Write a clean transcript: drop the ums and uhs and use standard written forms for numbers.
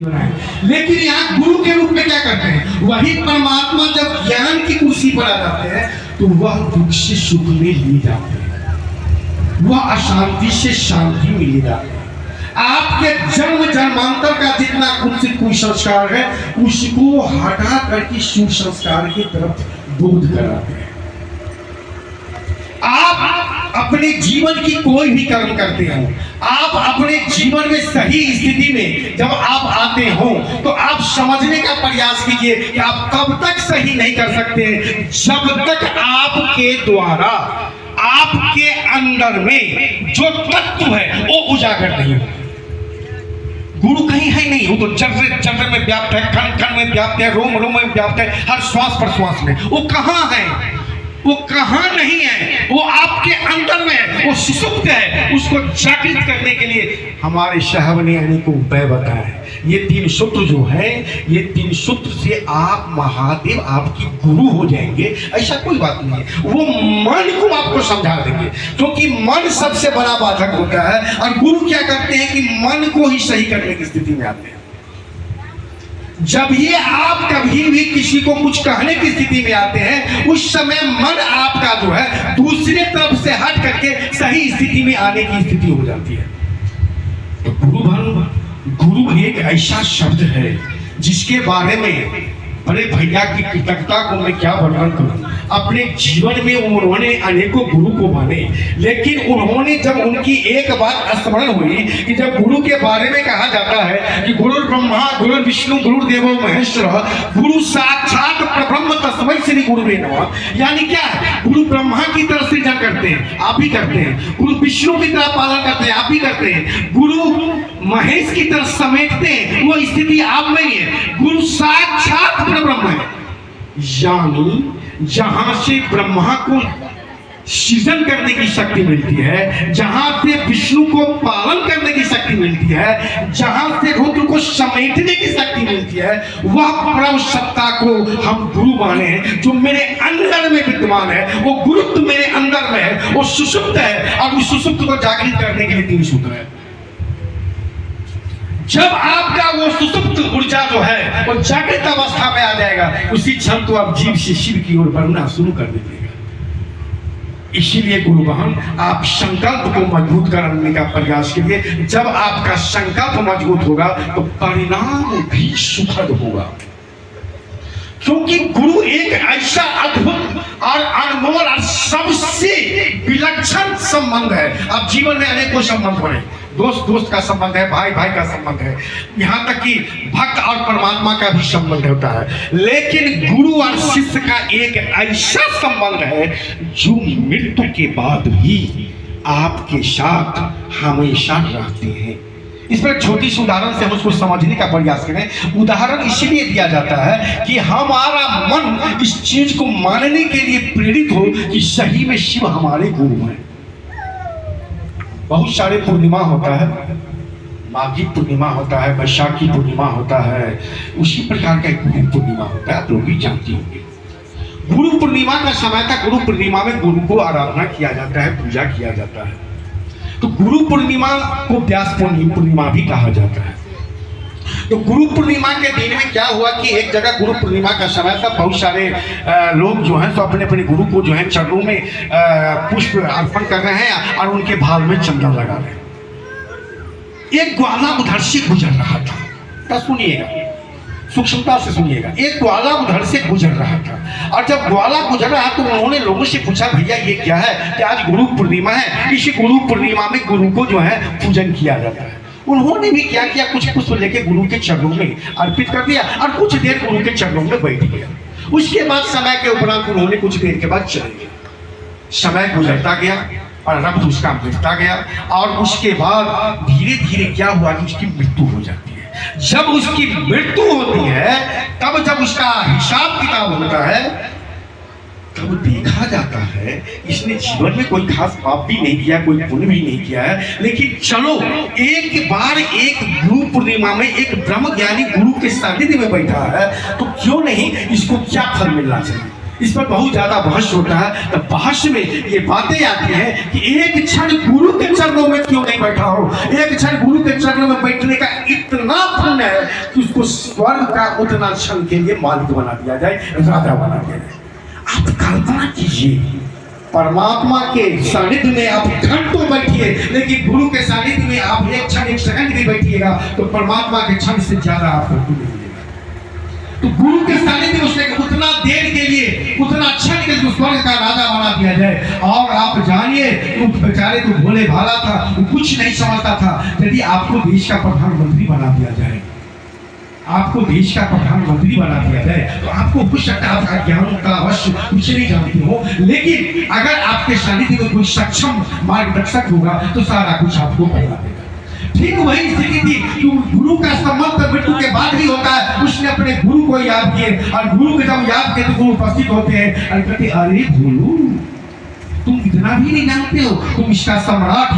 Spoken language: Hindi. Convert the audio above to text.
लेकिन यहाँ गुरु के रूप में क्या करते हैं? वही परमात्मा जब ज्ञान की कुर्सी पर आ जाते हैं तो वह दुख से सुख में ले जाते हैं, वह अशांति से शांति में ले जाते हैं। आपके जन्म जन्मांतर का जितना कुछ कुसंस्कार है उसको हटा करके सुसंस्कार की तरफ बोध कराते हैं। आप अपने जीवन की कोई भी कर्म करते हो, आप अपने जीवन में सही स्थिति में जब आप आते हो तो आप समझने का प्रयास कीजिए कि आप कब तक सही नहीं कर सकते जब तक आपके द्वारा आपके अंदर में जो तत्व है वो उजागर नहीं हो। गुरु कहीं है नहीं, वो तो चर्रे चर्रे में व्याप्त है, कण कण में व्याप्त है, रोम रोम में व्याप्त है, हर श्वास प्रश्वास में। वो कहाँ है? वो कहाँ नहीं है, वो आपके अंदर में है, वो सुसुप्त है। उसको जागृत करने के लिए हमारे साहब ने अनेकों उपाय बताया है। ये 3 सूत्र जो है, ये 3 सूत्र से आप महादेव आपकी गुरु हो जाएंगे, ऐसा कोई बात नहीं है। वो मन को आपको समझा देंगे, क्योंकि मन सबसे बड़ा बाधक होता है। और गुरु क्या करते हैं कि मन को ही सही करने की स्थिति में आते हैं। जब ये आप कभी भी किसी को कुछ कहने की स्थिति में आते हैं उस समय मन आपका जो है दूसरे तरफ से हट करके सही स्थिति में आने की स्थिति हो जाती है। तो गुरु एक ऐसा शब्द है जिसके बारे में बड़े भैया की कृतज्ञता को मैं क्या वर्णन करूं। अपने जीवन में उन्होंने अनेकों गुरु को माने, लेकिन उन्होंने जब उनकी एक बात स्मरण हुई कि जब गुरु के बारे में कहा जाता है कि गुरु ब्रह्मा गुरु विष्णु गुरुदेवो महेश्वर गुरु साक्षात परब्रह्म तस्मै श्री गुरुवे नमः, यानी क्या है? गुरु ब्रह्मा की तरफ सृजन करते हैं, आप ही करते हैं। गुरु विष्णु की तरफ पालन करते हैं, आप ही करते हैं। गुरु महेश की तरफ समेटते हैं, वो स्थिति आप में ही है। गुरु साक्षात ब्रह्म है, यानी जहां से ब्रह्मा को सृजन करने की शक्ति मिलती है, जहां से विष्णु को पालन करने की शक्ति मिलती है, जहां से रुद्र को समेटने की शक्ति मिलती है, वह परम सत्ता को हम गुरु माने। जो मेरे अंदर में विद्यमान है वो गुरुत्व मेरे अंदर में है, वो सुषुप्त है, और उस सुषुप्त को जागृत करने के लिए 3 सूत्र है। जब आपका वो सुसुप्त ऊर्जा जो है वो जागृत अवस्था में आ जाएगा, उसी क्षण तो आप जीव से शिव की ओर बढ़ना शुरू कर दीजिएगा। इसीलिए गुरु बहन, आप संकल्प को मजबूत करने का प्रयास कीजिए। जब आपका संकल्प मजबूत होगा तो परिणाम भी सुखद होगा, क्योंकि गुरु एक ऐसा अद्भुत और अनमोल और सबसे विलक्षण संबंध है। अब जीवन में अनेकों संबंध हो रहे, दोस्त का संबंध है, भाई का संबंध है, यहाँ तक कि भक्त और परमात्मा का भी संबंध होता है। लेकिन गुरु और शिष्य का एक ऐसा संबंध है जो मृत्यु के बाद भी आपके साथ हमेशा रहते हैं। इस पर छोटी सी उदाहरण से हम उसको समझने का प्रयास करें। उदाहरण इसलिए दिया जाता है कि हमारा मन इस चीज को मानने के लिए प्रेरित हो कि सही में शिव हमारे गुरु हैं। बहुत सारे पूर्णिमा होता है, माघी पूर्णिमा होता है, वैशाखी पूर्णिमा होता है, उसी प्रकार का एक पूर्णिमा होता है, आप लोग भी जानते होंगे। गुरु पूर्णिमा का समय था। गुरु पूर्णिमा में गुरु को आराधना किया जाता है, पूजा किया जाता है। तो गुरु पूर्णिमा को व्यास पूर्णिमा भी कहा जाता है। तो गुरु पूर्णिमा के दिन में क्या हुआ कि एक जगह गुरु पूर्णिमा का समय था, बहुत सारे लोग जो हैं तो अपने अपने गुरु को जो है चरणों में पुष्प अर्पण कर रहे हैं और उनके भाल में चंदन लगा रहे हैं। एक ग्वाला उधर से गुजर रहा था, तो सुनिएगा, सूक्ष्मता से सुनिएगा। एक ग्वाला उधर से गुजर रहा था, और जब ग्वाला गुजर रहा तो उन्होंने लोगों से पूछा, भैया ये क्या है? कि आज गुरु पूर्णिमा है, इसी गुरु पूर्णिमा में गुरु को जो है पूजन किया जाता है। उन्होंने भी क्या किया, कुछ पुष्प लेके गुरु के चरणों में अर्पित कर दिया और कुछ देर गुरु के चरणों में बैठ गया। उसके बाद समय के उपरांत उन्होंने कुछ देर के बाद चले गए। समय गुजरता गया और रक्त उसका मिटता गया, और उसके बाद धीरे धीरे क्या हुआ कि उसकी मृत्यु हो जाती है। जब उसकी मृत्यु होती है तब जब उसका हिसाब किताब होता है तब देखा जाता है इसने जीवन में कोई खास पाप भी नहीं किया, कोई पुण्य भी नहीं किया है, लेकिन चलो एक बार एक गुरु पूर्णिमा में एक ब्रह्म ज्ञानी गुरु के सानिध्य में बैठा है तो क्यों नहीं इसको क्या फल मिलना चाहिए। इस पर बहुत ज्यादा बहस होता है। तो बहस में ये बातें आती हैं कि एक क्षण गुरु के चरणों में क्यों नहीं बैठा हो, एक क्षण गुरु के चरणों में बैठने का इतना पुण्य है कि उसको स्वर्ग का उतना क्षण के लिए मालिक बना दिया जाए, राजा बना दिया जाए। आप कल्पना कीजिए, परमात्मा के सानिध्य में आप घंटों बैठिए, लेकिन गुरु के सानिध्य में आप एक क्षण एक सेकंड भी बैठिएगा तो परमात्मा के क्षण से ज्यादा आपको पुण्य मिलेगा। तो गुरु के सानिध्य में उसने उतना देर के लिए, उतना क्षण के लिए स्वर्ग का राजा बना दिया जाए। और आप जानिए, उस बेचारे तो भोले भाला था, वो कुछ नहीं समझता था। यदि आपको देश का प्रधानमंत्री बना दिया जाए, आपको देश का प्रधानमंत्री बना दिया जाए, तो आपको हो सकता है आपका ज्ञान का अवश्य कुछ नहीं जानते हो, लेकिन अगर आपके सानिध्य में कोई सक्षम मार्गदर्शक होगा तो सारा कुछ आपको बता देगा। ठीक वही स्थिति थी कि गुरु का संबंध मृत्यु के बाद ही होता है। उसने अपने गुरु को याद किए, और गुरु को जब याद किए तो गुरु उपस्थित होते हैं और कहते, अरे गुरु, तुम इतना भी नहीं जानते हो, तुम इसका सम्राट हो।